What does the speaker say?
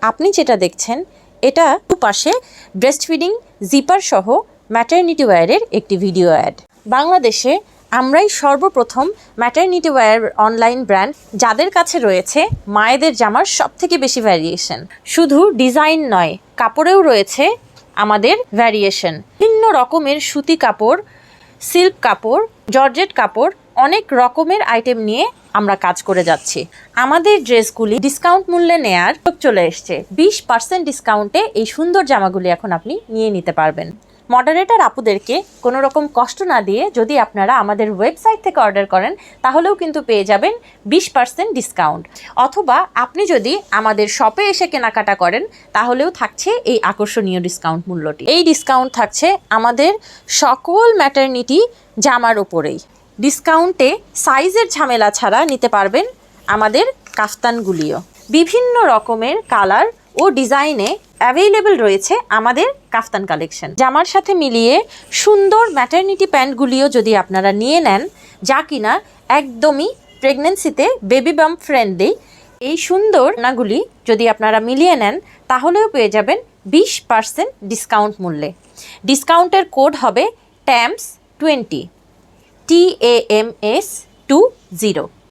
আপনি যেটা দেখছেন এটা পাশে ব্রেস্ট ফিডিং জিপার সহ ম্যাটারনিটি ওয়্যারের একটি ভিডিও অ্যাড। বাংলাদেশে আমরাই সর্বপ্রথম ম্যাটারনিটি ওয়্যার অনলাইন ব্র্যান্ড যাদের কাছে রয়েছে মায়েদের জামার সবথেকে বেশি ভ্যারিয়েশন। শুধু ডিজাইন নয়, কাপড়েও রয়েছে আমাদের ভ্যারিয়েশন। বিভিন্ন রকমের সুতি কাপড়, সিল্ক কাপড়, জর্জেট কাপড়, অনেক রকমের আইটেম নিয়ে আমরা কাজ করে যাচ্ছি। আমাদের ড্রেসগুলি ডিসকাউন্ট মূল্যে নেয়ার চলে এসছে। 20% ডিসকাউন্টে এই সুন্দর জামাগুলি এখন আপনি নিয়ে নিতে পারবেন। মডারেটর আপুদেরকে কোনো রকম কষ্ট না দিয়ে যদি আপনারা আমাদের ওয়েবসাইট থেকে অর্ডার করেন তাহলেও কিন্তু পেয়ে যাবেন 20% ডিসকাউন্ট। অথবা আপনি যদি আমাদের শপে এসে কেনাকাটা করেন তাহলেও থাকছে এই আকর্ষণীয় ডিসকাউন্ট মূল্যটি। এই ডিসকাউন্ট থাকছে আমাদের সকল ম্যাটারনিটি জামার উপরেই। ডিসকাউন্টে সাইজের ঝামেলা ছাড়া নিতে পারবেন আমাদের কাফতানগুলিও। বিভিন্ন রকমের কালার ও ডিজাইনে অ্যাভেলেবল রয়েছে আমাদের কাফতান কালেকশন। জামার সাথে মিলিয়ে সুন্দর ম্যাটারনিটি প্যান্টগুলিও যদি আপনারা নিয়ে নেন, যা কিনা একদমই প্রেগনেন্সিতে বেবি বাম্প ফ্রেন্ডলি, এই সুন্দর নাগুলি যদি আপনারা মিলিয়ে নেন তাহলেও পেয়ে যাবেন 20% ডিসকাউন্ট মূল্যে। ডিসকাউন্টের কোড হবে TAMS20, TAMS20।